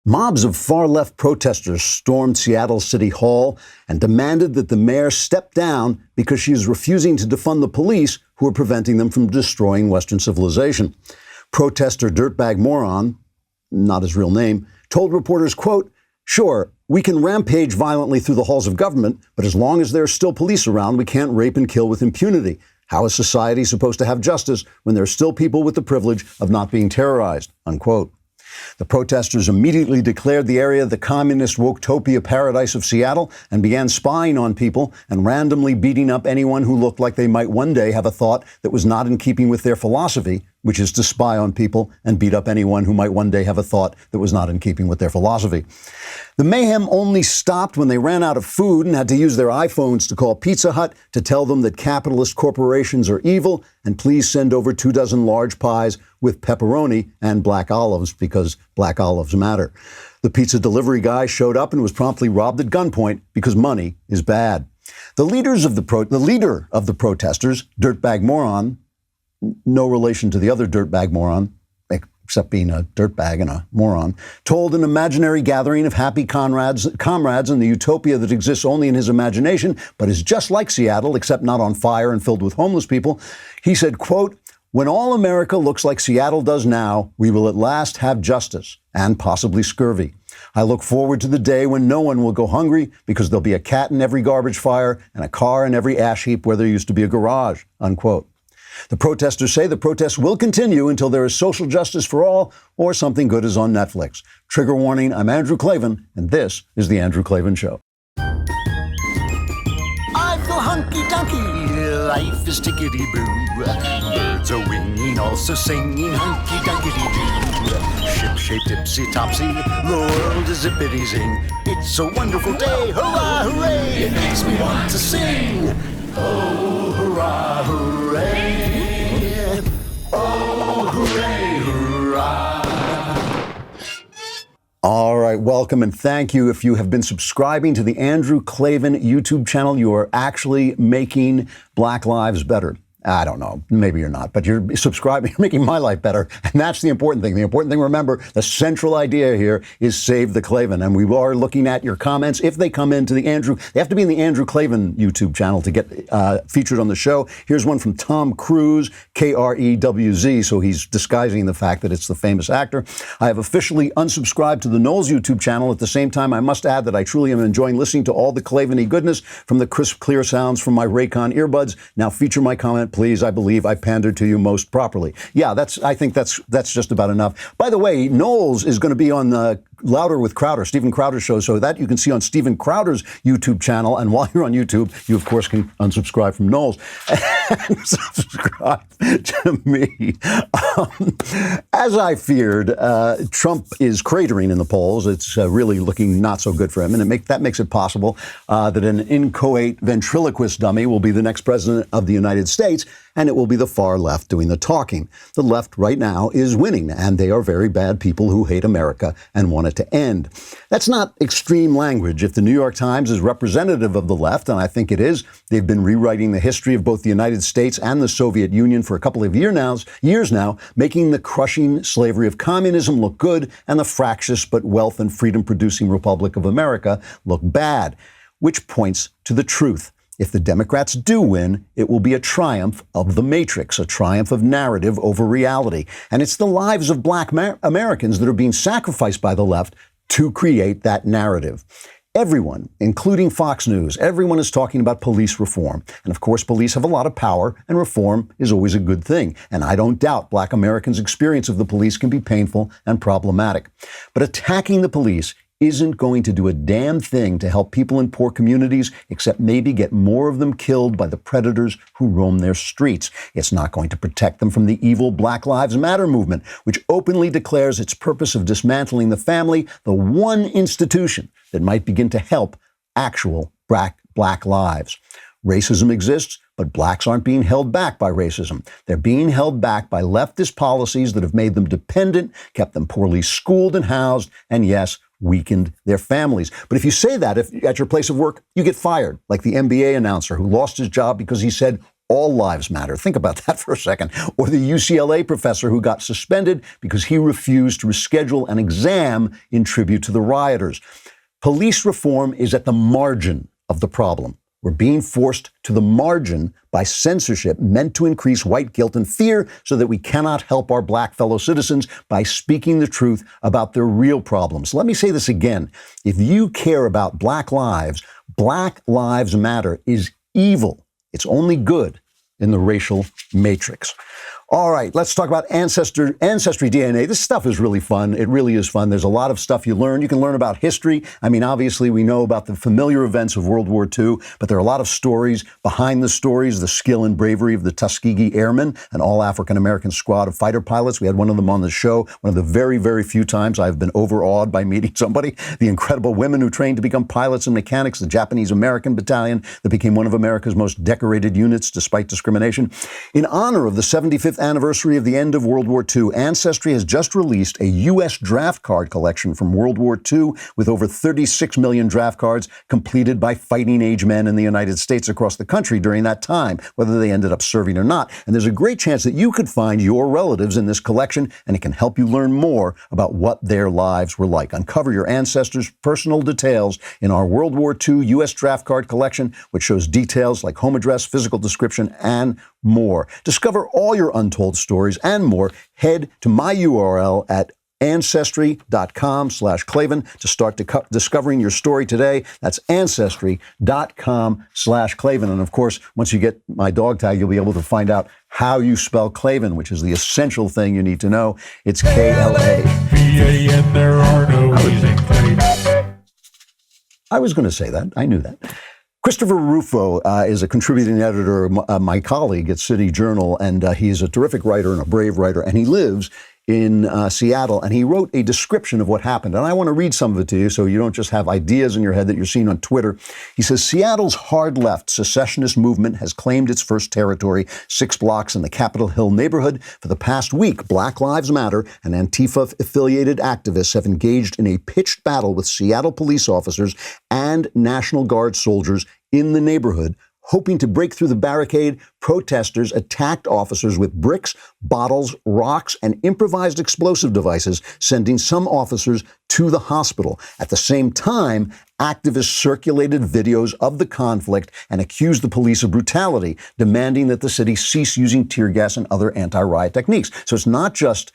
Mobs of far-left protesters stormed Seattle City Hall and demanded that the mayor step down because she is refusing to defund the police who are preventing them from destroying Western civilization. Protester Dirtbag Moron, not his real name, told reporters, quote, "Sure, we can rampage violently through the halls of government, but as long as there are still police around, we can't rape and kill with impunity. How is society supposed to have justice when there are still people with the privilege of not being terrorized?" Unquote. The protesters immediately declared the area the communist utopia paradise of Seattle and began spying on people and randomly beating up anyone who looked like they might one day have a thought that was not in keeping with their philosophy, which is to spy on people and beat up anyone who might one day have a thought that was not in keeping with their philosophy. The mayhem only stopped when they ran out of food and had to use their iPhones to call Pizza Hut to tell them that capitalist corporations are evil and please send over 24 large pies with pepperoni and black olives because black olives matter. The pizza delivery guy showed up and was promptly robbed at gunpoint because money is bad. The leader of the protesters, Dirtbag Moron, no relation to the other dirtbag moron, except being a dirtbag and a moron, told an imaginary gathering of happy comrades in the utopia that exists only in his imagination, but is just like Seattle, except not on fire and filled with homeless people. He said, quote, "When all America looks like Seattle does now, we will at last have justice and possibly scurvy. I look forward to the day when no one will go hungry because there'll be a cat in every garbage fire and a car in every ash heap where there used to be a garage," unquote. The protesters say the protests will continue until there is social justice for all or something good is on Netflix. Trigger warning, I'm Andrew Klavan, and this is The Andrew Klavan Show. I feel hunky-dunky, life is tickety-boo. Birds are winging, also singing hunky-dunky-doo. Ship-shaped, ipsy-topsy, the world is zippity-zing. It's a wonderful day, hurrah, hooray! It makes me want to sing. Oh, hurrah, hooray! Oh, hooray, hurrah! All right, welcome and thank you. If you have been subscribing to the Andrew Klavan YouTube channel, you are actually making Black lives better. I don't know, maybe you're not, but you're subscribing, you're making my life better. And that's the important thing. The important thing, remember, the central idea here is save the Klavan. And we are looking at your comments. If they come into the Andrew, they have to be in the Andrew Klavan YouTube channel to get featured on the show. Here's one from Tom Cruise, Krewz. So he's disguising the fact that it's the famous actor. "I have officially unsubscribed to the Knowles YouTube channel. At the same time, I must add that I truly am enjoying listening to all the Klavan-y goodness from the crisp, clear sounds from my Raycon earbuds. Now feature my comment, please. I believe I pandered to you most properly." Yeah, I think that's just about enough. By the way, Knowles is going to be on Louder with Crowder, Stephen Crowder's show, so that you can see on Stephen Crowder's YouTube channel. And while you're on YouTube, you, of course, can unsubscribe from Knowles and subscribe to me. As I feared, Trump is cratering in the polls. It's really looking not so good for him. And that makes it possible that an inchoate ventriloquist dummy will be the next president of the United States, and it will be the far left doing the talking. The left right now is winning, and they are very bad people who hate America and want it to end. That's not extreme language. If the New York Times is representative of the left, and I think it is, they've been rewriting the history of both the United States and the Soviet Union for a couple of years now, making the crushing slavery of communism look good and the fractious but wealth and freedom-producing Republic of America look bad, which points to the truth. If the Democrats do win, it will be a triumph of the matrix, a triumph of narrative over reality. And it's the lives of Black Americans that are being sacrificed by the left to create that narrative. Everyone, including Fox News, everyone is talking about police reform. And of course, police have a lot of power, and reform is always a good thing. And I don't doubt Black Americans' experience of the police can be painful and problematic. But attacking the police isn't going to do a damn thing to help people in poor communities, except maybe get more of them killed by the predators who roam their streets. It's not going to protect them from the evil Black Lives Matter movement, which openly declares its purpose of dismantling the family, the one institution that might begin to help actual Black lives. Racism exists, but Blacks aren't being held back by racism. They're being held back by leftist policies that have made them dependent, kept them poorly schooled and housed, and yes, weakened their families. But if you say that at your place of work, you get fired, like the NBA announcer who lost his job because he said all lives matter. Think about that for a second. Or the UCLA professor who got suspended because he refused to reschedule an exam in tribute to the rioters. Police reform is at the margin of the problem. We're being forced to the margin by censorship meant to increase white guilt and fear so that we cannot help our black fellow citizens by speaking the truth about their real problems. Let me say this again. If you care about Black lives matter is evil. It's only good in the racial matrix. All right, let's talk about ancestry DNA. This stuff is really fun. It really is fun. There's a lot of stuff you learn. You can learn about history. I mean, obviously, we know about the familiar events of World War II, but there are a lot of stories behind the stories, the skill and bravery of the Tuskegee Airmen, an all-African-American squad of fighter pilots. We had one of them on the show, one of the very, very few times I've been overawed by meeting somebody. The incredible women who trained to become pilots and mechanics, the Japanese-American battalion that became one of America's most decorated units despite discrimination. In honor of the 75th anniversary of the end of World War II, Ancestry has just released a U.S. draft card collection from World War II with over 36 million draft cards completed by fighting-age men in the United States across the country during that time, whether they ended up serving or not. And there's a great chance that you could find your relatives in this collection, and it can help you learn more about what their lives were like. Uncover your ancestors' personal details in our World War II U.S. draft card collection, which shows details like home address, physical description, and more. Discover all your untold stories and more. Head to my URL at ancestry.com/Klavan to start discovering your story today. That's ancestry.com/Klavan. And of course, once you get my dog tag, you'll be able to find out how you spell Klavan, which is the essential thing you need to know. It's K-L-A-V-A-N. There are no E's in Klavan. I was going to say that. I knew that. Christopher Rufo is a contributing editor, my colleague at City Journal, and he's a terrific writer and a brave writer, and he lives in Seattle, and he wrote a description of what happened. And I want to read some of it to you so you don't just have ideas in your head that you're seeing on Twitter. He says, Seattle's hard-left secessionist movement has claimed its first territory, 6 blocks in the Capitol Hill neighborhood. For the past week, Black Lives Matter and Antifa-affiliated activists have engaged in a pitched battle with Seattle police officers and National Guard soldiers in the neighborhood. Hoping to break through the barricade, protesters attacked officers with bricks, bottles, rocks, and improvised explosive devices, sending some officers to the hospital. At the same time, activists circulated videos of the conflict and accused the police of brutality, demanding that the city cease using tear gas and other anti-riot techniques. So it's not just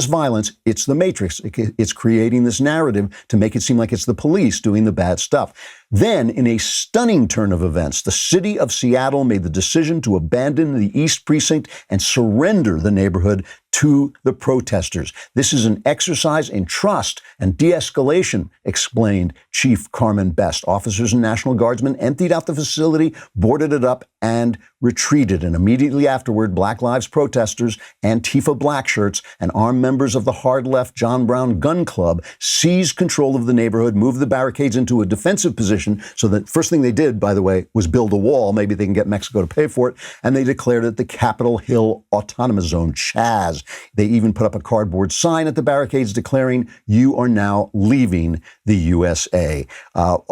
violence, it's the matrix. It's creating this narrative to make it seem like it's the police doing the bad stuff. Then, in a stunning turn of events, the city of Seattle made the decision to abandon the East Precinct and surrender the neighborhood to the protesters. This is an exercise in trust and de-escalation, explained Chief Carmen Best. Officers and National Guardsmen emptied out the facility, boarded it up, and retreated. And immediately afterward, Black Lives protesters, Antifa black shirts, and armed members of the hard-left John Brown Gun Club seized control of the neighborhood, moved the barricades into a defensive position. So the first thing they did, by the way, was build a wall. Maybe they can get Mexico to pay for it. And they declared it the Capitol Hill Autonomous Zone, CHAZ. They even put up a cardboard sign at the barricades declaring, "You are now leaving the USA." Now,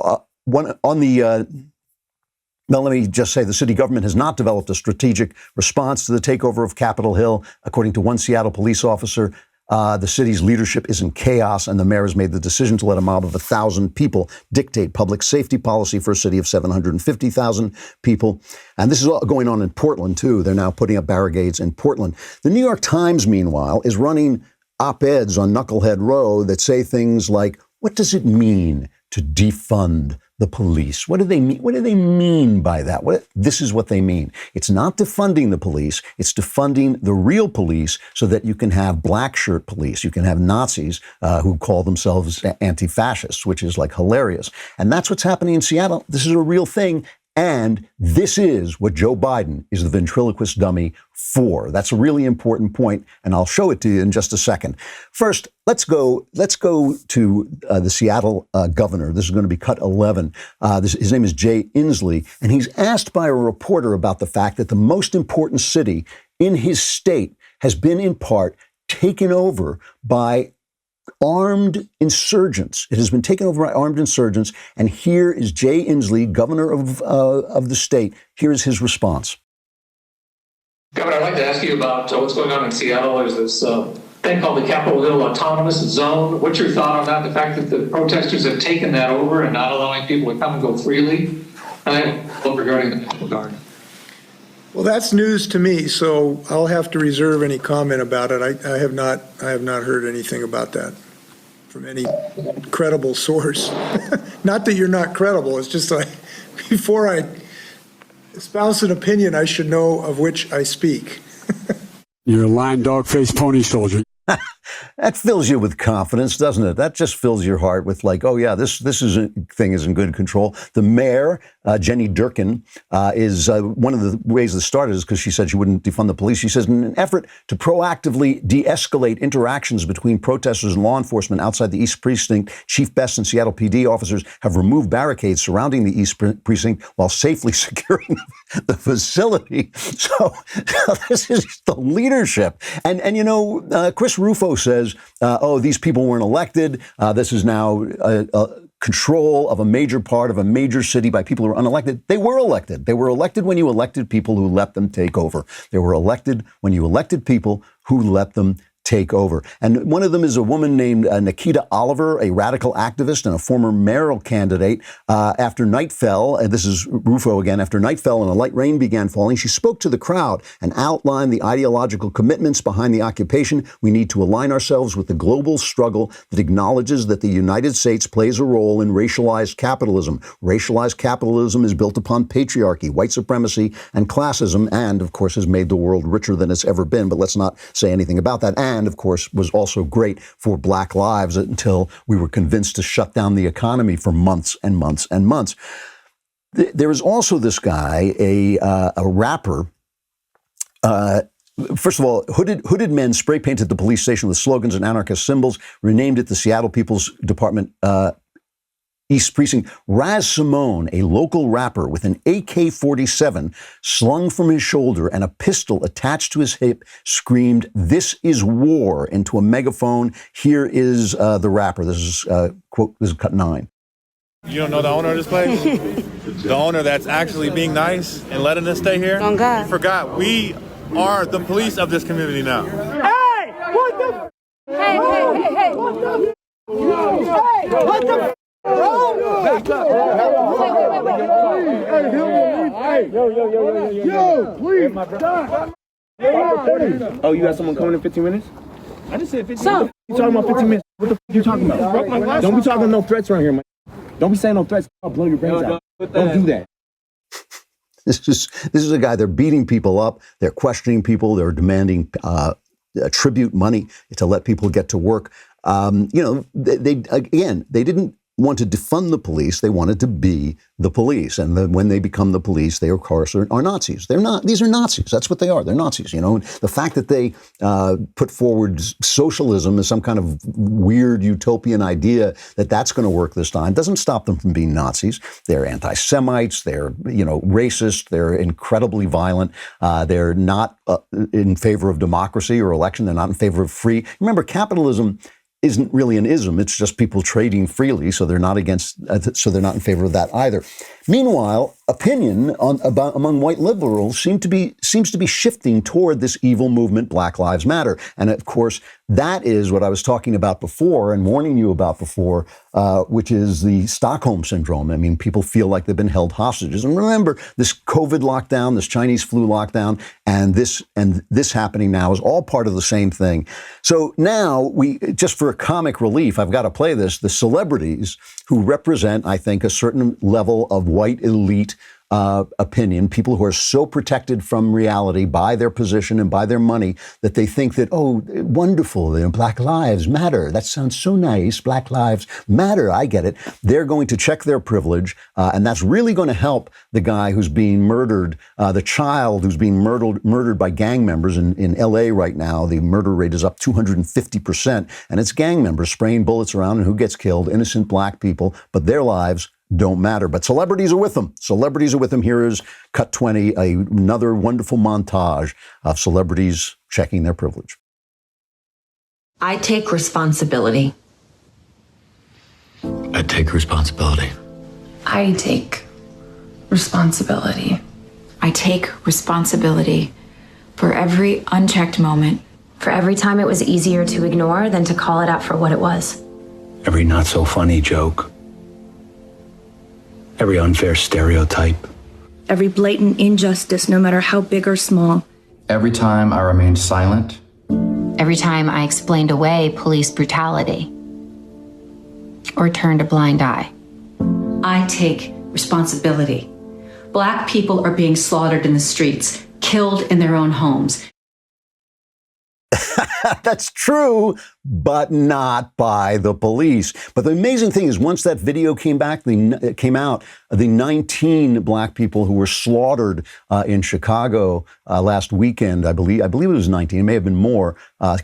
let me just say the city government has not developed a strategic response to the takeover of Capitol Hill. According to one Seattle police officer, the city's leadership is in chaos, and the mayor has made the decision to let a mob of 1,000 people dictate public safety policy for a city of 750,000 people. And this is all going on in Portland, too. They're now putting up barricades in Portland. The New York Times, meanwhile, is running op-eds on Knucklehead Row that say things like, what does it mean to defund the police? What do they mean? What do they mean by that? This is what they mean. It's not defunding the police. It's defunding the real police so that you can have black shirt police. You can have Nazis who call themselves anti-fascists, which is like hilarious. And that's what's happening in Seattle. This is a real thing. And this is what Joe Biden is the ventriloquist dummy for. That's a really important point, and I'll show it to you in just a second. First, let's go to the Seattle governor. This is going to be cut 11. His name is Jay Inslee, and he's asked by a reporter about the fact that the most important city in his state has been in part taken over by armed insurgents. It has been taken over by armed insurgents. And here is Jay Inslee, governor of the state. Here is his response. Governor, I'd like to ask you about what's going on in Seattle. There's this thing called the Capitol Hill Autonomous Zone. What's your thought on that? The fact that the protesters have taken that over and not allowing people to come and go freely? And regarding the National Guard. Well, that's news to me, so I'll have to reserve any comment about it. I have not heard anything about that from any credible source. Not that you're not credible. It's just like before I espouse an opinion, I should know of which I speak. You're a lying dog-faced pony soldier. That fills you with confidence, doesn't it? That just fills your heart with like, oh yeah, this thing is in good control. The mayor, Jenny Durkin, is one of the ways this started is because she said she wouldn't defund the police. She says in an effort to proactively de-escalate interactions between protesters and law enforcement outside the East Precinct, Chief Best and Seattle PD officers have removed barricades surrounding the East Precinct while safely securing the facility. So this is the leadership. And you know, Chris Rufo says, oh, these people weren't elected. This is now control of a major part of a major city by people who are unelected. They were elected. They were elected when you elected people who let them take over. They were elected when you elected people who let them take over. And one of them is a woman named Nikita Oliver, a radical activist and a former mayoral candidate. After night fell, and this is Rufo again, after night fell and a light rain began falling, she spoke to the crowd and outlined the ideological commitments behind the occupation. We need to align ourselves with the global struggle that acknowledges that the United States plays a role in racialized capitalism. Racialized capitalism is built upon patriarchy, white supremacy, and classism, and of course has made the world richer than it's ever been. But let's not say anything about that. And of course, was also great for Black lives until we were convinced to shut down the economy for months and months and months. There is also this guy, a rapper. First of all, hooded men spray painted the police station with slogans and anarchist symbols, renamed it the Seattle People's Department East Precinct. Raz Simone, a local rapper with an AK-47 slung from his shoulder and a pistol attached to his hip, screamed, "This is war," into a megaphone. Here is the rapper. This is, quote, this is cut 9. You don't know the owner of this place? The owner that's actually being nice and letting us stay here? Oh, God. You forgot. We are the police of this community now. Hey! What the? Hey! What the? Hey! What the? Back up. Yo, please. Stop. Oh, you got someone coming in 15 minutes? I just said 15 minutes. You talking about 15 minutes? What the f you talking about? Don't be talking no threats around here, man. Don't be saying no threats. I'll blow your brains out. Don't do that. This is a guy, they're beating people up, they're questioning people, they're demanding tribute money to let people get to work. You know, they didn't want to defund the police. They wanted to be the police. And when they become the police, they, of course, are Nazis. They're not. These are Nazis. That's what they are. They're Nazis. You know, the fact that they put forward socialism as some kind of weird utopian idea that's going to work this time doesn't stop them from being Nazis. They're anti-Semites. They're, you know, racist. They're incredibly violent. They're not in favor of democracy or election. They're not in favor of free. Remember, capitalism isn't really an ism. It's just people trading freely, so they're not against. So they're not in favor of that either. Meanwhile, opinion among white liberals seems to be shifting toward this evil movement, Black Lives Matter, and of course that is what I was talking about before and warning you about before, which is the Stockholm syndrome. I mean, people feel like they've been held hostages, and remember this COVID lockdown, this Chinese flu lockdown, and this happening now is all part of the same thing. So now just for comic relief, I've got to play this. The celebrities who represent, I think, a certain level of white elite opinion, people who are so protected from reality by their position and by their money that they think that, oh, wonderful, you know, Black Lives Matter. That sounds so nice. Black Lives Matter. I get it. They're going to check their privilege, and that's really going to help the guy who's being murdered, the child who's being murdered by gang members in L.A. right now. The murder rate is up 250%, and it's gang members spraying bullets around, and who gets killed? Innocent black people, but their lives don't matter. But celebrities are with them. Celebrities are with them. Here is cut 20, another wonderful montage of celebrities checking their privilege. I take responsibility. I take responsibility. I take responsibility. I take responsibility For every unchecked moment. For every time it was easier to ignore than to call it out for what it was. Every not so funny joke. Every unfair stereotype. Every blatant injustice, no matter how big or small. Every time I remained silent. Every time I explained away police brutality. Or turned a blind eye. I take responsibility. Black people are being slaughtered in the streets, killed in their own homes. That's true, but not by the police. But the amazing thing is, once that video came out, the 19 black people who were slaughtered in Chicago last weekend, I believe it was 19, it may have been more,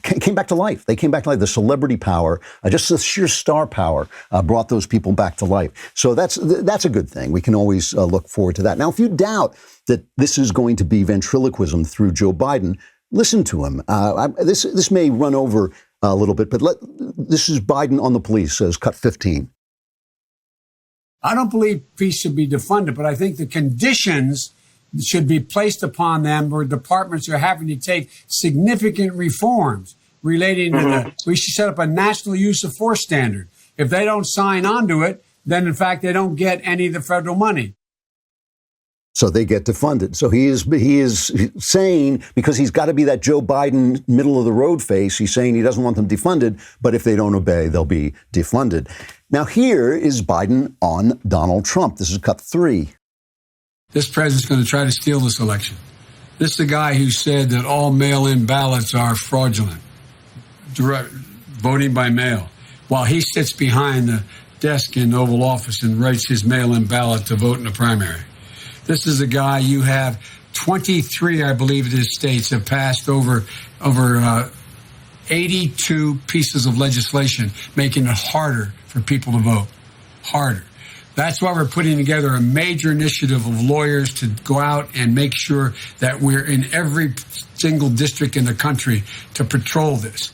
came back to life. They came back to life. The celebrity power, just the sheer star power, brought those people back to life. So that's a good thing. We can always look forward to that. Now, if you doubt that this is going to be ventriloquism through Joe Biden, listen to him. This may run over a little bit, but this is Biden on the police, says cut 15. I don't believe peace should be defunded, but I think the conditions should be placed upon them where departments are having to take significant reforms relating to we should set up a national use of force standard. If they don't sign on to it, then in fact they don't get any of the federal money. So they get defunded. So he is saying, because he's got to be that Joe Biden middle of the road face, he's saying he doesn't want them defunded, but if they don't obey, they'll be defunded. Now here is Biden on Donald Trump. This is cut 3. This president's going to try to steal this election. This is the guy who said that all mail-in ballots are fraudulent, voting by mail, while he sits behind the desk in the Oval Office and writes his mail-in ballot to vote in the primary. This is a guy, you have 23, I believe it is, states have passed over 82 pieces of legislation, making it harder for people to vote. Harder. That's why we're putting together a major initiative of lawyers to go out and make sure that we're in every single district in the country to patrol this.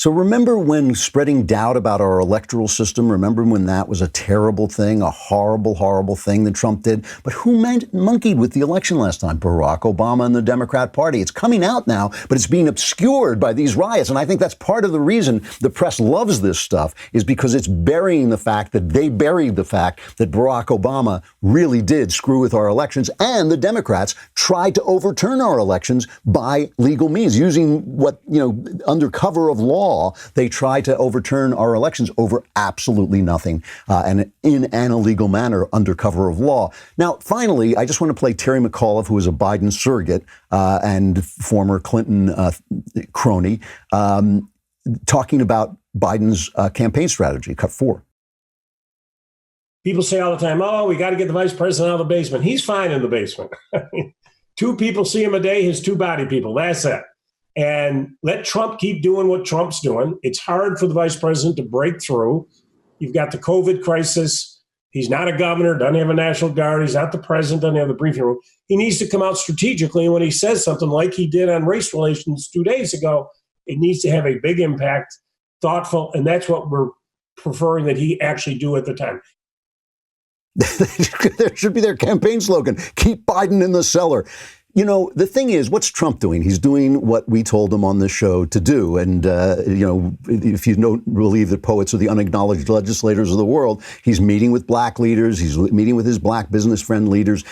So remember when spreading doubt about our electoral system, remember when that was a terrible thing, a horrible, horrible thing that Trump did? But who monkeyed with the election last time? Barack Obama and the Democrat Party. It's coming out now, but it's being obscured by these riots. And I think that's part of the reason the press loves this stuff, is because it's burying the fact that they buried the fact that Barack Obama really did screw with our elections, and the Democrats tried to overturn our elections by legal means, using what, under cover of law. They try to overturn our elections over absolutely nothing, and in an illegal manner under cover of law. Now, finally, I just want to play Terry McAuliffe, who is a Biden surrogate and former Clinton crony, talking about Biden's campaign strategy. Cut 4. People say all the time, oh, we got to get the vice president out of the basement. He's fine in the basement. 2 people see him a day, his 2 body people. That's it. And let Trump keep doing what Trump's doing. It's hard for the vice president to break through. You've got the COVID crisis. He's not a governor, doesn't have a National Guard. He's not the president, doesn't have the briefing room. He needs to come out strategically. And when he says something like he did on race relations 2 days ago, it needs to have a big impact, thoughtful. And that's what we're preferring that he actually do at the time. There should be their campaign slogan, keep Biden in the cellar. The thing is, what's Trump doing? He's doing what we told him on the show to do. And, if you don't believe that poets are the unacknowledged legislators of the world, he's meeting with black leaders. He's meeting with his black business friend leaders.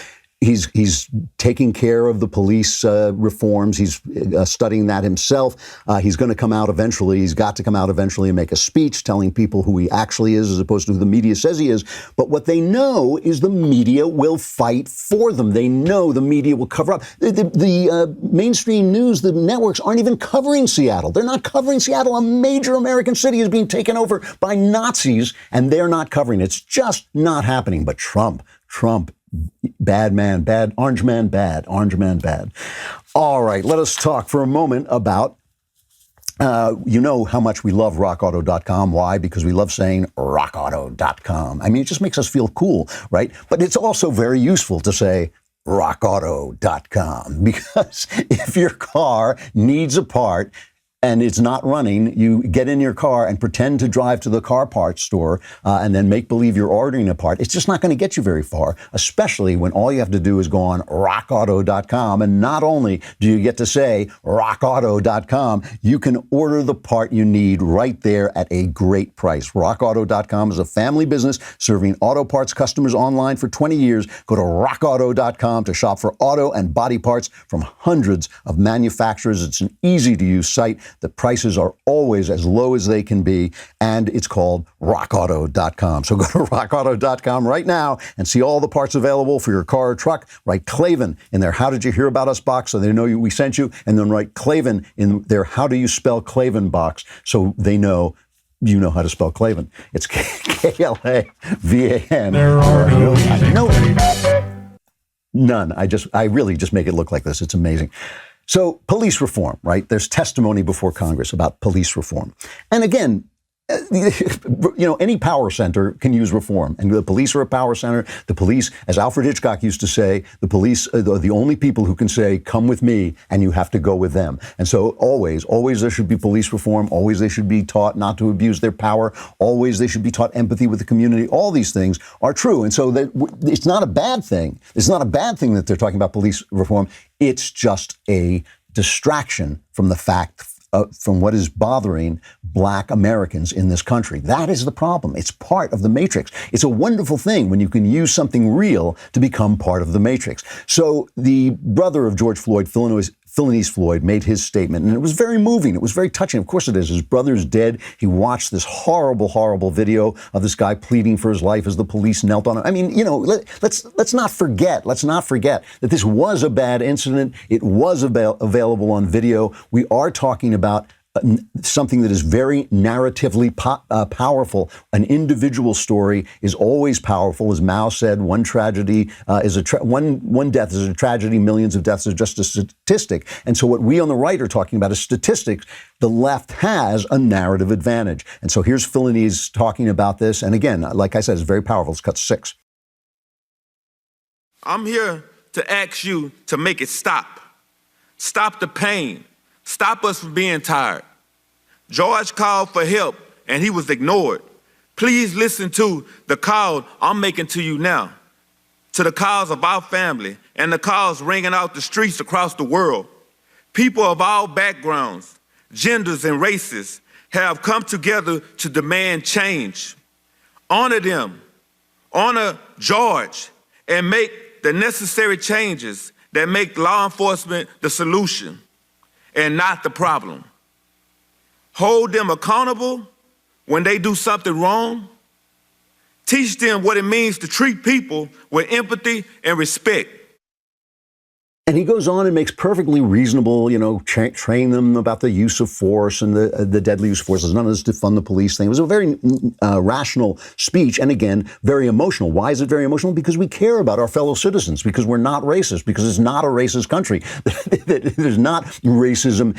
He's taking care of the police reforms. He's studying that himself. He's going to come out eventually. He's got to come out eventually and make a speech telling people who he actually is as opposed to who the media says he is. But what they know is the media will fight for them. They know the media will cover up. The mainstream news, the networks aren't even covering Seattle. They're not covering Seattle. A major American city is being taken over by Nazis, and they're not covering it. It's just not happening. But Trump, bad man, bad, orange man, bad, orange man, bad. All right, let us talk for a moment about, you know how much we love rockauto.com. Why? Because we love saying rockauto.com. I mean, it just makes us feel cool, right? But it's also very useful to say rockauto.com, because if your car needs a part, and it's not running, you get in your car and pretend to drive to the car parts store and then make believe you're ordering a part. It's just not going to get you very far, especially when all you have to do is go on rockauto.com. And not only do you get to say rockauto.com, you can order the part you need right there at a great price. Rockauto.com is a family business serving auto parts customers online for 20 years. Go to rockauto.com to shop for auto and body parts from hundreds of manufacturers. It's an easy-to-use site. The prices are always as low as they can be, and it's called rockauto.com. So go to rockauto.com right now and see all the parts available for your car or truck. Write Klavan in their How Did You Hear About Us box so they know we sent you, and then write Klavan in their How Do You Spell Klavan box so they know you know how to spell Klavan. It's Klavan. There are no None. I really just make it look like this. It's amazing. So police reform, right? There's testimony before Congress about police reform. And again, any power center can use reform. And the police are a power center. The police, as Alfred Hitchcock used to say, the police are the only people who can say, come with me, and you have to go with them. And so always there should be police reform. Always they should be taught not to abuse their power. Always they should be taught empathy with the community. All these things are true. And so it's not a bad thing. It's not a bad thing that they're talking about police reform. It's just a distraction from the fact from what is bothering Black Americans in this country. That is the problem. It's part of the matrix. It's a wonderful thing when you can use something real to become part of the matrix. So the brother of George Floyd, Philonise Floyd, made his statement, and it was very moving. It was very touching. Of course it is. His brother's dead. He watched this horrible, horrible video of this guy pleading for his life as the police knelt on him. I mean, let's not forget that this was a bad incident. It was available on video. We are talking about something that is very narratively powerful. An individual story is always powerful. As Mao said, one tragedy one death is a tragedy, millions of deaths are just a statistic. And so what we on the right are talking about is statistics. The left has a narrative advantage. And so here's Philonise talking about this. And again, like I said, it's very powerful. It's cut 6. I'm here to ask you to make it stop. Stop the pain. Stop us from being tired. George called for help and he was ignored. Please listen to the call I'm making to you now, to the calls of our family and the calls ringing out the streets across the world. People of all backgrounds, genders, and races have come together to demand change. Honor them, honor George, and make the necessary changes that make law enforcement the solution and not the problem. Hold them accountable when they do something wrong. Teach them what it means to treat people with empathy and respect. And he goes on and makes perfectly reasonable, train them about the use of force and the deadly use of force. There's none of this defund the police thing. It was a very rational speech, and again, very emotional. Why is it very emotional? Because we care about our fellow citizens, because we're not racist, because it's not a racist country. There's not racism.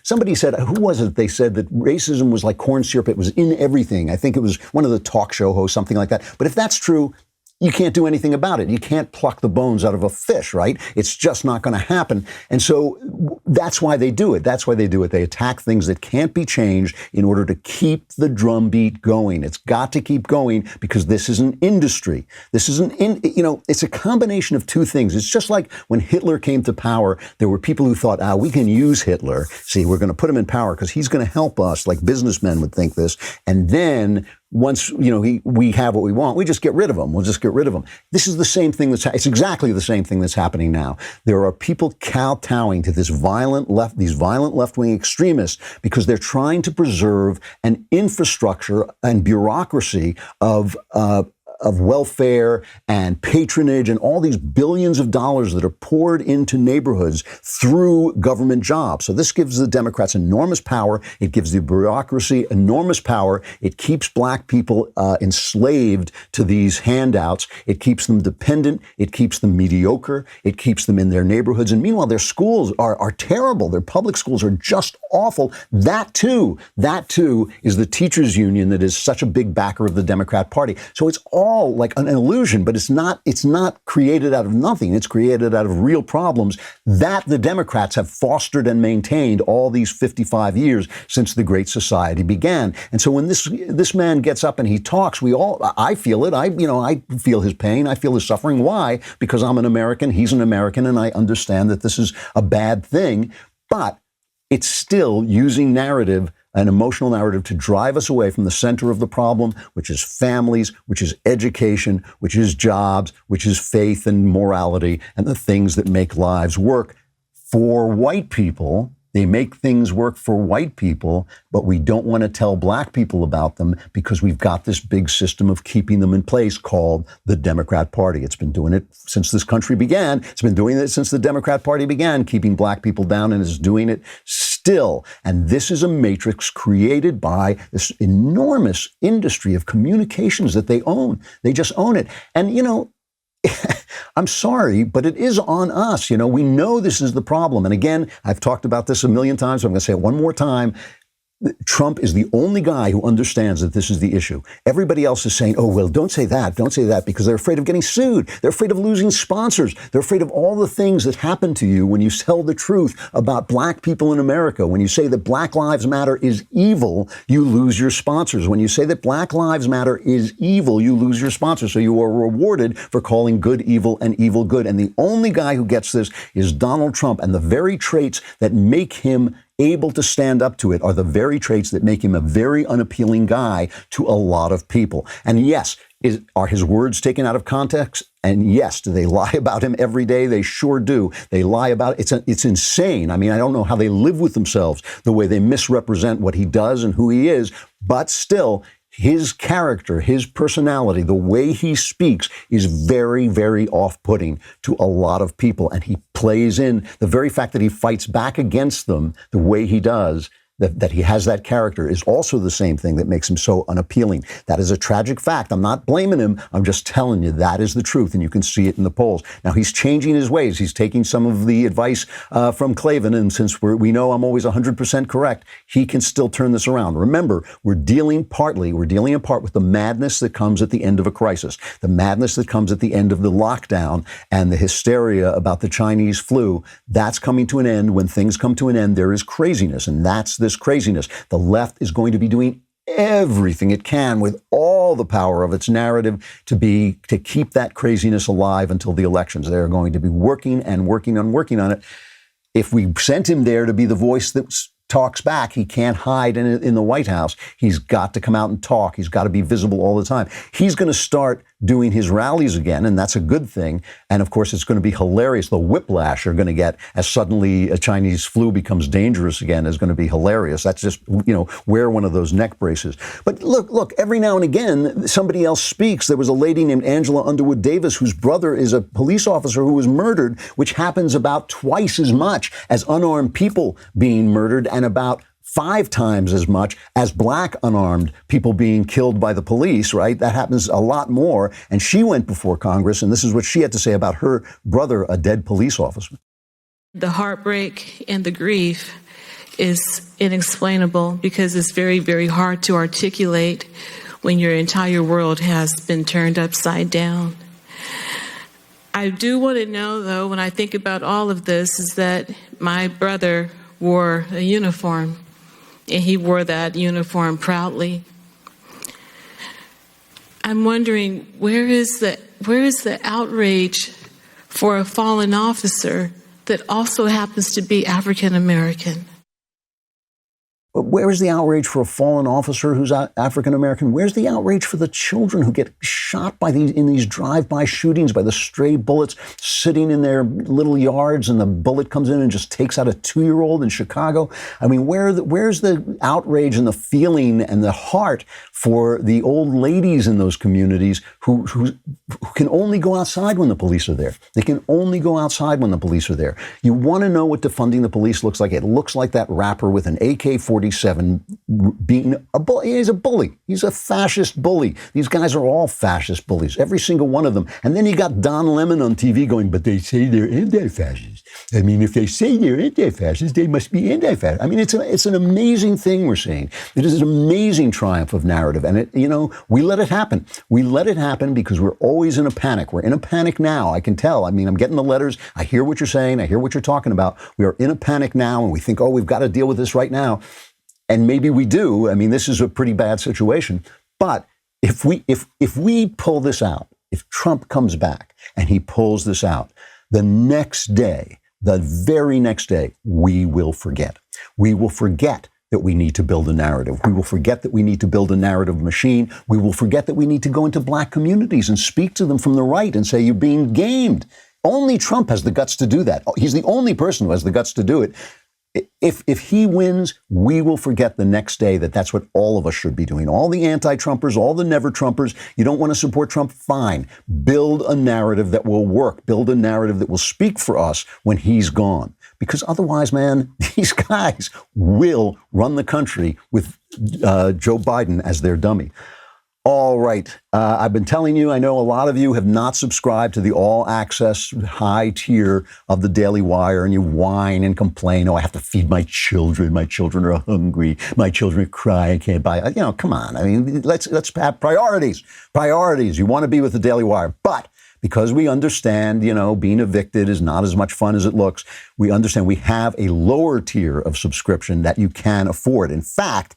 Somebody said, who was it? They said that racism was like corn syrup. It was in everything. I think it was one of the talk show hosts, something like that. But if that's true, you can't do anything about it. You can't pluck the bones out of a fish, right? It's just not going to happen. And so that's why they do it. They attack things that can't be changed in order to keep the drumbeat going. It's got to keep going because this is an industry. This is it's a combination of two things. It's just like when Hitler came to power, there were people who thought, we can use Hitler. See, we're going to put him in power because he's going to help us, like businessmen would think this. And then once, we have what we want, we just get rid of him. We'll just get rid of him. This is the same thing it's exactly the same thing that's happening now. There are people kowtowing to these violent left-wing extremists because they're trying to preserve an infrastructure and bureaucracy of welfare and patronage and all these billions of dollars that are poured into neighborhoods through government jobs. So this gives the Democrats enormous power. It gives the bureaucracy enormous power. It keeps Black people enslaved to these handouts. It keeps them dependent. It keeps them mediocre. It keeps them in their neighborhoods. And meanwhile, their schools are terrible. Their public schools are just awful. That too is the teachers union that is such a big backer of the Democrat Party. So it's all all like an illusion, but it's not created out of nothing. It's created out of real problems that the Democrats have fostered and maintained all these 55 years since the Great Society began. And so when this man gets up and he talks, I feel it. I feel his pain. I feel his suffering. Why? Because I'm an American. He's an American. And I understand that this is a bad thing, but it's still using narrative, an emotional narrative, to drive us away from the center of the problem, which is families, which is education, which is jobs, which is faith and morality, and the things that make lives work for white people. They make things work for white people, but we don't want to tell black people about them because we've got this big system of keeping them in place called the Democrat Party. It's been doing it since this country began. It's been doing it since the Democrat Party began, keeping black people down, and is doing it still. And this is a matrix created by this enormous industry of communications that they own. They just own it. And, I'm sorry, but it is on us. We know this is the problem. And again, I've talked about this a million times, so I'm going to say it one more time. Trump is the only guy who understands that this is the issue. Everybody else is saying, oh, well, don't say that, because they're afraid of getting sued. They're afraid of losing sponsors. They're afraid of all the things that happen to you when you tell the truth about black people in America. When you say that Black Lives Matter is evil, you lose your sponsors. When you say that Black Lives Matter is evil, you lose your sponsors. So you are rewarded for calling good evil and evil good. And the only guy who gets this is Donald Trump. And the very traits that make him able to stand up to it are the very traits that make him a very unappealing guy to a lot of people. And yes, are his words taken out of context? And yes, do they lie about him every day? They sure do. They lie about it. It's insane. I mean, I don't know how they live with themselves, the way they misrepresent what he does and who he is, but still, his character, his personality, the way he speaks is very, very off-putting to a lot of people. And he plays in the very fact that he fights back against them the way he does, that he has that character, is also the same thing that makes him so unappealing. That is a tragic fact. I'm not blaming him. I'm just telling you that is the truth, and you can see it in the polls. Now, he's changing his ways. He's taking some of the advice from Klavan, and since we know I'm always 100% correct, he can still turn this around. Remember, we're dealing in part with the madness that comes at the end of a crisis, the madness that comes at the end of the lockdown, and the hysteria about the Chinese flu. That's coming to an end. When things come to an end, there is craziness, and that's this craziness. The left is going to be doing everything it can with all the power of its narrative to keep that craziness alive until the elections. They're going to be working on it. If we sent him there to be the voice that talks back, he can't hide in the White House. He's got to come out and talk. He's got to be visible all the time. He's going to start doing his rallies again, and that's a good thing. And of course, it's going to be hilarious. The whiplash you're going to get as suddenly a Chinese flu becomes dangerous again is going to be hilarious. That's just, wear one of those neck braces. But look, every now and again, somebody else speaks. There was a lady named Angela Underwood Davis, whose brother is a police officer who was murdered, which happens about twice as much as unarmed people being murdered, and about 5 times as much as black unarmed people being killed by the police, right? That happens a lot more. And she went before Congress, and this is what she had to say about her brother, a dead police officer. The heartbreak and the grief is inexplainable because it's very, very hard to articulate when your entire world has been turned upside down. I do want to know, though, when I think about all of this, is that my brother wore a uniform, and he wore that uniform proudly. I'm wondering, where is the outrage for a fallen officer that also happens to be African American? Where is the outrage for a fallen officer who's African American? Where's the outrage for the children who get shot in these drive-by shootings by the stray bullets sitting in their little yards, and the bullet comes in and just takes out a 2-year-old in Chicago? I mean, where's the outrage and the feeling and the heart for the old ladies in those communities who can only go outside when the police are there? They can only go outside when the police are there. You want to know what defunding the police looks like? It looks like that rapper with an AK-47 1947 being a bully. He's a bully. He's a fascist bully. These guys are all fascist bullies, every single one of them. And then you got Don Lemon on TV going, but they say they're anti-fascists. I mean, if they say they're anti-fascists, they must be anti-fascist. I mean, it's an amazing thing we're seeing. It is an amazing triumph of narrative. And, we let it happen. We let it happen because we're always in a panic. We're in a panic now. I can tell. I mean, I'm getting the letters. I hear what you're saying. I hear what you're talking about. We are in a panic now, and we think, oh, we've got to deal with this right now. And maybe we do. I mean, this is a pretty bad situation. But if we pull this out, if Trump comes back and he pulls this out, the next day, the very next day, we will forget. We will forget that we need to build a narrative. We will forget that we need to build a narrative machine. We will forget that we need to go into black communities and speak to them from the right and say, you're being gamed. Only Trump has the guts to do that. He's the only person who has the guts to do it. If he wins, we will forget the next day that that's what all of us should be doing. All the anti-Trumpers, all the never-Trumpers, you don't want to support Trump? Fine. Build a narrative that will work. Build a narrative that will speak for us when he's gone. Because otherwise, man, these guys will run the country with Joe Biden as their dummy. All right. I've been telling you, I know a lot of you have not subscribed to the all-access high tier of the Daily Wire, and you whine and complain, oh, I have to feed my children. My children are hungry. My children cry. I can't buy. Come on. I mean, let's have priorities. Priorities. You want to be with the Daily Wire. But because we understand, being evicted is not as much fun as it looks, we understand we have a lower tier of subscription that you can afford. In fact,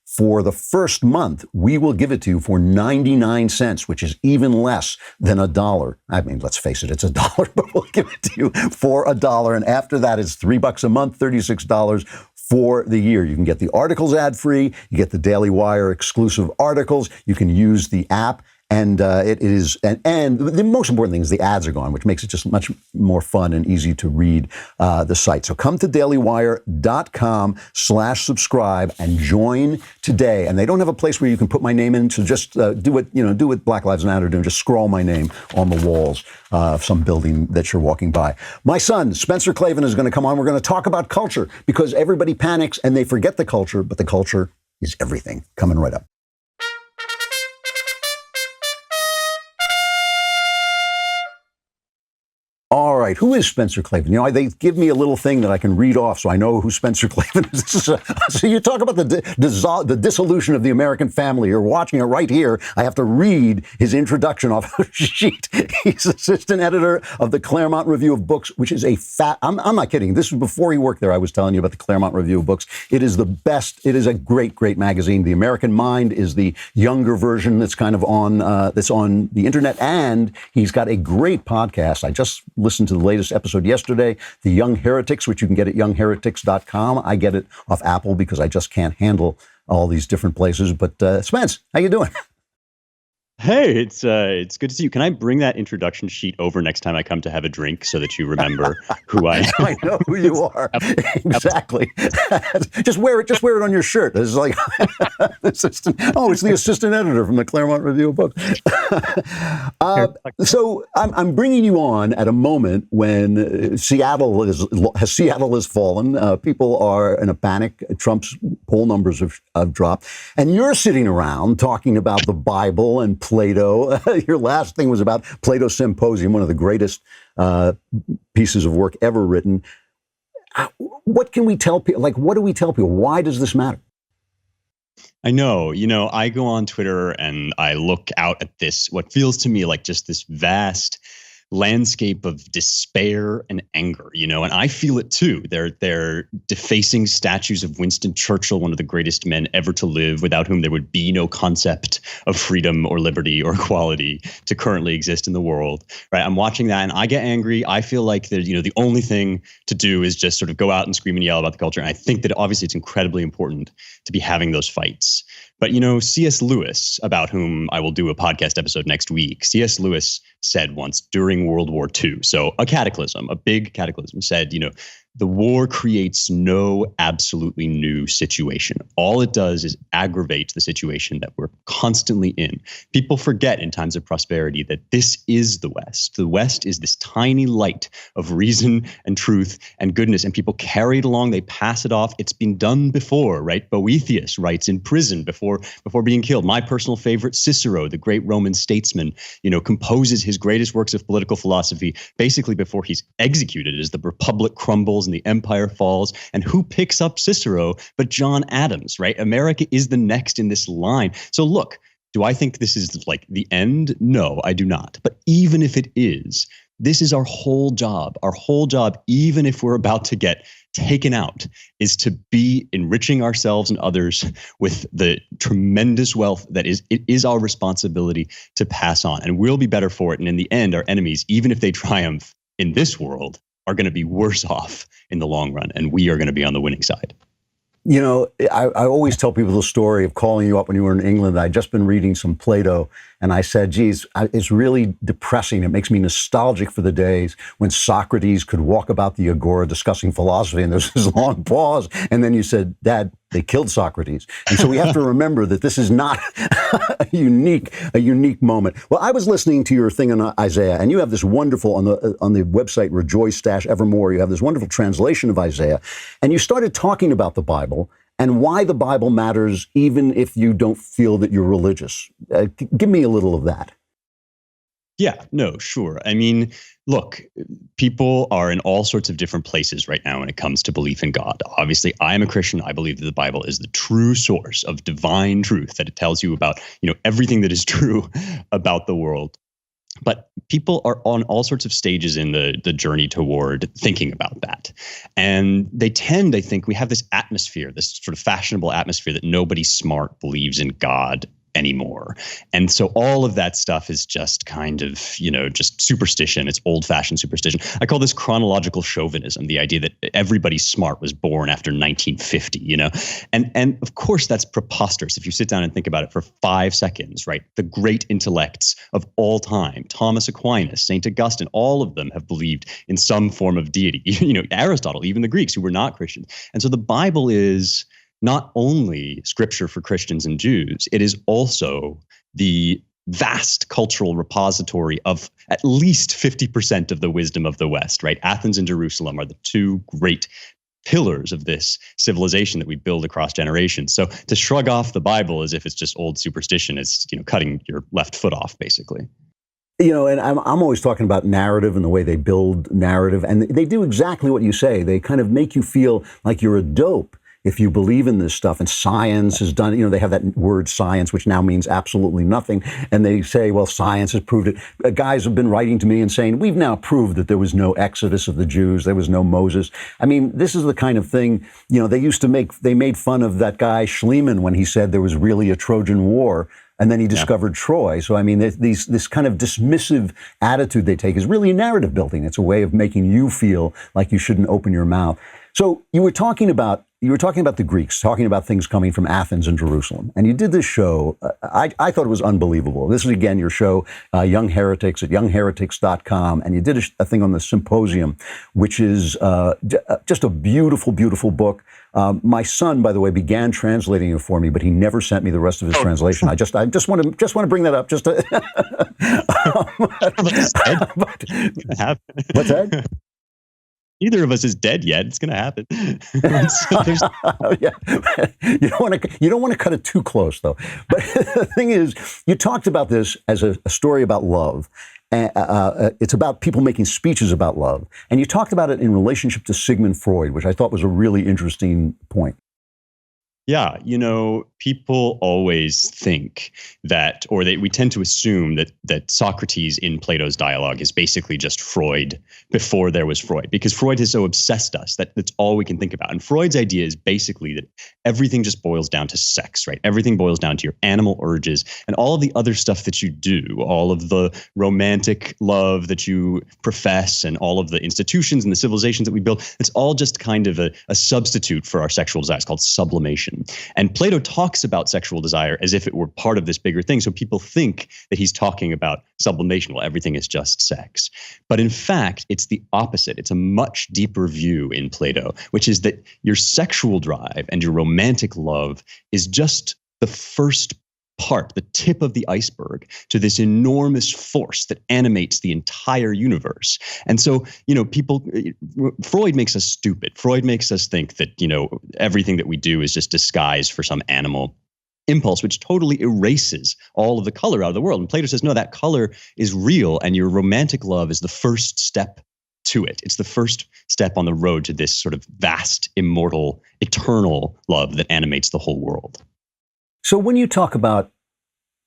for the first month, we will give it to you for 99 cents, which is even less than $1. I mean, let's face it, it's $1, but we'll give it to you for $1. And after that, it's $3 a month, $36 for the year. You can get the articles ad-free. You get the Daily Wire exclusive articles. You can use the app. And it is, and the most important thing is the ads are gone, which makes it just much more fun and easy to read the site. So come to dailywire.com/subscribe and join today. And they don't have a place where you can put my name in, so just do what Black Lives Matter do, and just scroll my name on the walls of some building that you're walking by. My son, Spencer Klavan, is going to come on. We're going to talk about culture because everybody panics and they forget the culture, but the culture is everything. Coming right up. All right. Who is Spencer Klavan? They give me a little thing that I can read off so I know who Spencer Klavan is. So you talk about the dissolution of the American family. You're watching it right here. I have to read his introduction off a sheet. He's assistant editor of the Claremont Review of Books, which is I'm not kidding. This was before he worked there. I was telling you about the Claremont Review of Books. It is the best. It is a great, great magazine. The American Mind is the younger version that's kind of that's on the internet. And he's got a great podcast. I just listened to the latest episode yesterday, The Young Heretics, which you can get at youngheretics.com. I get it off Apple because I just can't handle all these different places. But Spence, how you doing? Hey, it's good to see you. Can I bring that introduction sheet over next time I come to have a drink so that you remember who I am? I know who you are. Exactly. Just wear it on your shirt. It's like it's the assistant editor from the Claremont Review of Books. So I'm bringing you on at a moment when Seattle has fallen. People are in a panic. Trump's poll numbers have dropped, and you're sitting around talking about the Bible and Plato. Your last thing was about Plato's Symposium, one of the greatest pieces of work ever written. What can we tell people? What do we tell people? Why does this matter? I know, I go on Twitter and I look out at what feels to me like just this vast landscape of despair and anger, and I feel it too. They're defacing statues of Winston Churchill, one of the greatest men ever to live, without whom there would be no concept of freedom or liberty or equality to currently exist in the world. Right? I'm watching that and I get angry. I feel like the only thing to do is just sort of go out and scream and yell about the culture. And I think that obviously it's incredibly important to be having those fights. But, C.S. Lewis, about whom I will do a podcast episode next week, C.S. Lewis said once during World War II, so a big cataclysm, said, the war creates no absolutely new situation. All it does is aggravate the situation that we're constantly in. People forget in times of prosperity that this is the West. The West is this tiny light of reason and truth and goodness, and people carry it along. They pass it off. It's been done before, right? Boethius writes in prison before being killed. My personal favorite, Cicero, the great Roman statesman, composes his greatest works of political philosophy basically before he's executed as the republic crumbles and the empire falls. And who picks up Cicero but John Adams, right? America is the next in this line. So look, do I think this is like the end? No, I do not. But even if it is, this is our whole job. Our whole job, even if we're about to get taken out, is to be enriching ourselves and others with the tremendous wealth that it is our responsibility to pass on. And we'll be better for it. And in the end, our enemies, even if they triumph in this world, are going to be worse off in the long run. And we are going to be on the winning side. I always tell people the story of calling you up when you were in England. I'd just been reading some Plato, and I said, geez, it's really depressing. It makes me nostalgic for the days when Socrates could walk about the agora discussing philosophy, and there's this long pause, and then you said, Dad, they killed Socrates. And so we have to remember that this is not a unique moment. Well, I was listening to your thing on Isaiah, and you have this wonderful, on the website Rejoice-Evermore, you have this wonderful translation of Isaiah, and you started talking about the Bible and why the Bible matters even if you don't feel that you're religious. Give me a little of that. Yeah, no, sure. I mean, look, people are in all sorts of different places right now when it comes to belief in God. Obviously, I am a Christian. I believe that the Bible is the true source of divine truth, that it tells you about, everything that is true about the world. But people are on all sorts of stages in the journey toward thinking about that. And they tend, I think, we have this atmosphere, this sort of fashionable atmosphere that nobody smart believes in God anymore. And so all of that stuff is just kind of, just superstition. It's old-fashioned superstition. I call this chronological chauvinism, the idea that everybody smart was born after 1950, And of course, that's preposterous if you sit down and think about it for 5 seconds, right? The great intellects of all time, Thomas Aquinas, St. Augustine, all of them have believed in some form of deity. Aristotle, even the Greeks who were not Christians. And so the Bible is not only scripture for Christians and Jews, it is also the vast cultural repository of at least 50% of the wisdom of the West, right? Athens and Jerusalem are the two great pillars of this civilization that we build across generations. So to shrug off the Bible as if it's just old superstition is, cutting your left foot off, basically. And I'm always talking about narrative and the way they build narrative, and they do exactly what you say. They kind of make you feel like you're a dope if you believe in this stuff. And science has done, they have that word science, which now means absolutely nothing. And they say, well, science has proved it. Guys have been writing to me and saying, we've now proved that there was no exodus of the Jews. There was no Moses. I mean, this is the kind of thing, they made fun of that guy Schliemann when he said there was really a Trojan War. And then he discovered Troy. So, I mean, this kind of dismissive attitude they take is really narrative building. It's a way of making you feel like you shouldn't open your mouth. So you were talking about the Greeks, talking about things coming from Athens and Jerusalem. And you did this show. I thought it was unbelievable. This is, again, your show, Young Heretics at youngheretics.com. And you did a thing on the Symposium, which is just a beautiful, beautiful book. My son, by the way, began translating it for me, but he never sent me the rest of his translation. I just want to bring that up. Just to what's that? Neither of us is dead yet. It's going to happen. Yeah. You don't want to cut it too close, though. But the thing is, you talked about this as a story about love. It's about people making speeches about love. And you talked about it in relationship to Sigmund Freud, which I thought was a really interesting point. Yeah, people always think that, or we tend to assume that Socrates in Plato's dialogue is basically just Freud before there was Freud, because Freud has so obsessed us that that's all we can think about. And Freud's idea is basically that everything just boils down to sex, right? Everything boils down to your animal urges and all of the other stuff that you do, all of the romantic love that you profess and all of the institutions and the civilizations that we build. It's all just kind of a substitute for our sexual desires called sublimation. theme. And Plato talks about sexual desire as if it were part of this bigger thing. So people think that he's talking about sublimation. Well, everything is just sex. But in fact, it's the opposite. It's a much deeper view in Plato, which is that your sexual drive and your romantic love is just the first part, the tip of the iceberg to this enormous force that animates the entire universe. And so, Freud makes us stupid. Freud makes us think that, everything that we do is just disguised for some animal impulse, which totally erases all of the color out of the world. And Plato says, no, that color is real, and your romantic love is the first step to it. It's the first step on the road to this sort of vast, immortal, eternal love that animates the whole world. So when you talk about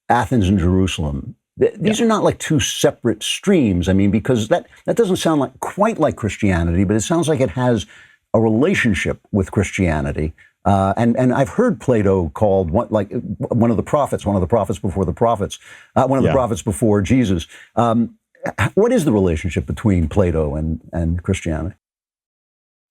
Athens and Jerusalem, these are not like two separate streams. I mean, because that doesn't sound quite like Christianity, but it sounds like it has a relationship with Christianity. And I've heard Plato called one of the prophets before the prophets, one of the prophets before Jesus. What is the relationship between Plato and Christianity?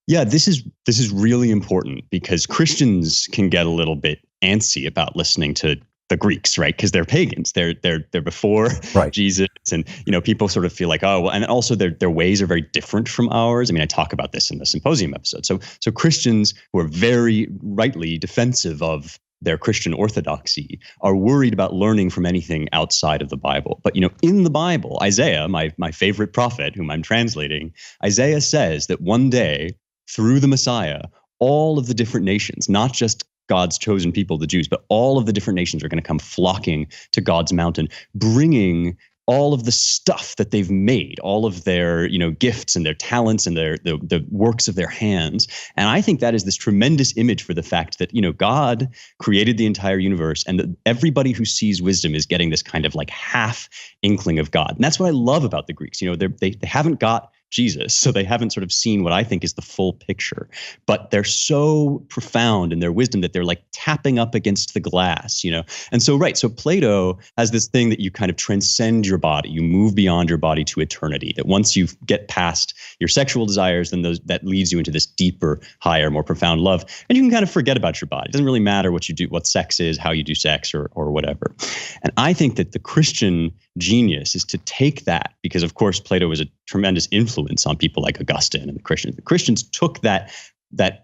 Yeah, this is really important because Christians can get a little bit antsy about listening to the Greeks, right? Because they're pagans. They're before Jesus, and people sort of feel like, oh, well, and also their ways are very different from ours. I mean, I talk about this in the symposium episode. So Christians who are very rightly defensive of their Christian orthodoxy are worried about learning from anything outside of the Bible. But in the Bible, Isaiah, my favorite prophet, whom I'm translating, Isaiah says that one day through the Messiah, all of the different nations, not just God's chosen people, the Jews, but all of the different nations are going to come flocking to God's mountain, bringing all of the stuff that they've made, all of their, gifts and their talents and the works of their hands. And I think that is this tremendous image for the fact that, God created the entire universe, and that everybody who sees wisdom is getting this kind of like half inkling of God. And that's what I love about the Greeks. They haven't got Jesus, so they haven't sort of seen what I think is the full picture, but they're so profound in their wisdom that they're like tapping up against the glass, And so Plato has this thing that you kind of transcend your body, you move beyond your body to eternity, that once you get past your sexual desires, then that leads you into this deeper, higher, more profound love, and you can kind of forget about your body. It doesn't really matter what you do, what sex is, how you do sex, or whatever. And I think that the Christian genius is to take that, because of course Plato was a tremendous influence on people like Augustine and the Christians. The Christians took that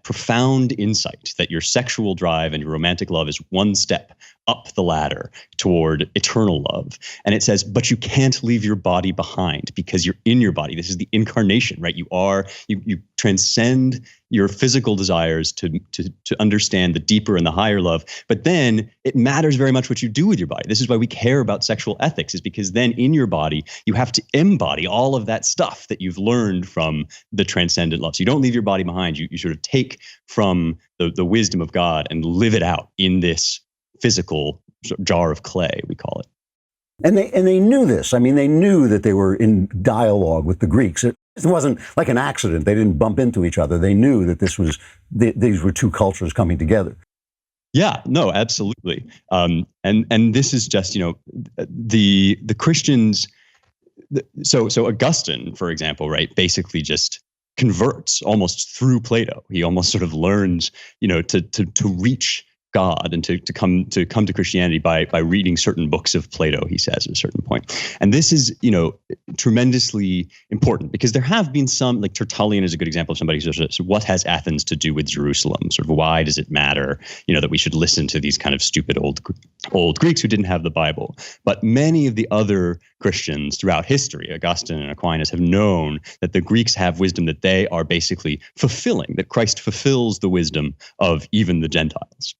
profound insight that your sexual drive and your romantic love is one step up the ladder toward eternal love. And it says, but you can't leave your body behind because you're in your body. This is the incarnation, right? You transcend your physical desires to understand the deeper and the higher love. But then it matters very much what you do with your body. This is why we care about sexual ethics, is because then in your body, you have to embody all of that stuff that you've learned from the transcendent love. So you don't leave your body behind. You sort of take from the wisdom of God and live it out in this physical jar of clay, we call it. And they knew this. I mean, they knew that they were in dialogue with the Greeks. It wasn't like an accident. They didn't bump into each other. They knew that these were two cultures coming together. Yeah, no, absolutely. And this is just, the Christians. So Augustine, for example, right, basically just converts almost through Plato. He almost sort of learns, to reach God and to come to Christianity by reading certain books of Plato, he says at a certain point. And this is, tremendously important, because there have been some, like Tertullian is a good example of somebody who says, what has Athens to do with Jerusalem? Sort of why does it matter, that we should listen to these kind of stupid old Greeks who didn't have the Bible? But many of the other Christians throughout history, Augustine and Aquinas, have known that the Greeks have wisdom that they are basically fulfilling, that Christ fulfills the wisdom of even the Gentiles.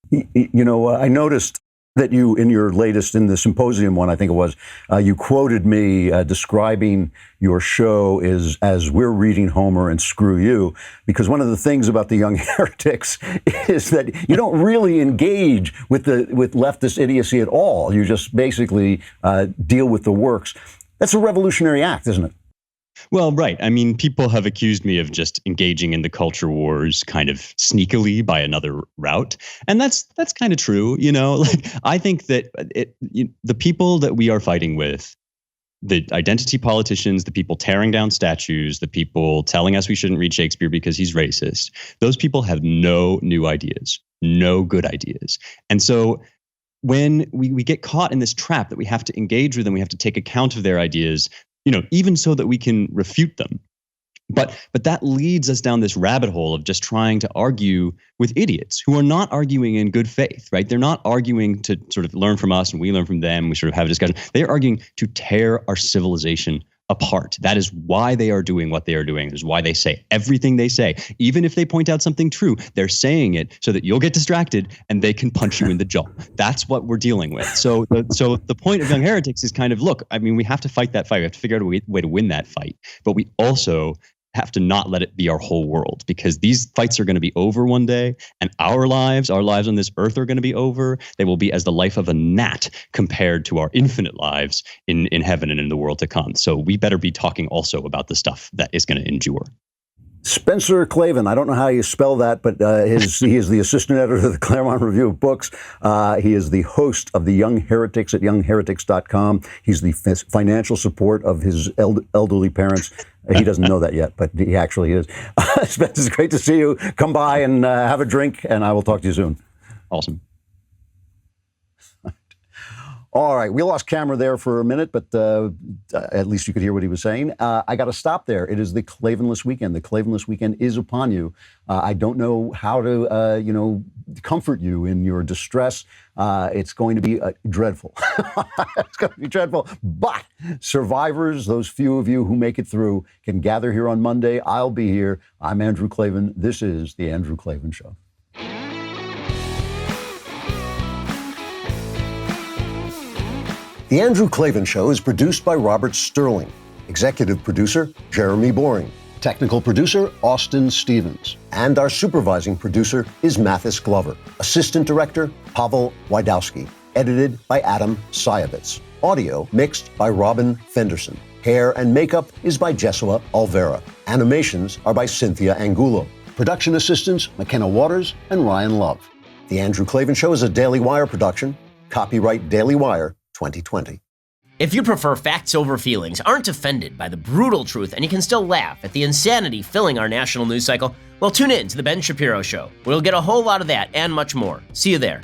I noticed that you, in your latest, in the symposium one, I think it was, you quoted me describing your show as we're reading Homer and screw you, because one of the things about the Young Heretics is that you don't really engage with leftist idiocy at all. You just basically deal with the works. That's a revolutionary act, isn't it? Well, right. I mean, people have accused me of just engaging in the culture wars kind of sneakily by another route. And that's kind of true. Like, I think that the people that we are fighting with the identity politicians, the people tearing down statues, the people telling us we shouldn't read Shakespeare because he's racist, those people have no new ideas, no good ideas. And so when we get caught in this trap that we have to engage with them, we have to take account of their ideas, even so that we can refute them. But that leads us down this rabbit hole of just trying to argue with idiots who are not arguing in good faith, right? They're not arguing to sort of learn from us and we learn from them. We sort of have a discussion. They're arguing to tear our civilization apart. That is why they are doing what they are doing. That is why they say everything they say. Even if they point out something true, they're saying it so that you'll get distracted and they can punch you in the jaw. That's what we're dealing with. So the point of Young Heretics is kind of, look, I mean, we have to fight that fight. We have to figure out a way to win that fight. But we also have to not let it be our whole world, because these fights are going to be over one day, and our lives on this earth are going to be over. They will be as the life of a gnat compared to our infinite lives in heaven and in the world to come. So we better be talking also about the stuff that is going to endure. Spencer Klavan, I don't know how you spell that, but he is the assistant editor of the Claremont Review of Books. He is the host of the Young Heretics at youngheretics.com. He's the financial support of his elderly parents. He doesn't know that yet, but he actually is. Spencer, it's great to see you. Come by and have a drink, and I will talk to you soon. Awesome. All right, we lost camera there for a minute, but at least you could hear what he was saying. I got to stop there. It is the Klavanless weekend. The Klavanless weekend is upon you. I don't know how to, comfort you in your distress. It's going to be dreadful. It's going to be dreadful. But survivors, those few of you who make it through, can gather here on Monday. I'll be here. I'm Andrew Klavan. This is The Andrew Klavan Show. The Andrew Klavan Show is produced by Robert Sterling. Executive producer, Jeremy Boring. Technical producer, Austin Stevens. And our supervising producer is Mathis Glover. Assistant director, Pavel Wydowski. Edited by Adam Sayevitz. Audio mixed by Robin Fenderson. Hair and makeup is by Jesua Alvera. Animations are by Cynthia Angulo. Production assistants, McKenna Waters and Ryan Love. The Andrew Klavan Show is a Daily Wire production. Copyright Daily Wire 2020. If you prefer facts over feelings, aren't offended by the brutal truth, and you can still laugh at the insanity filling our national news cycle, well, tune in to The Ben Shapiro Show. We'll get a whole lot of that and much more. See you there.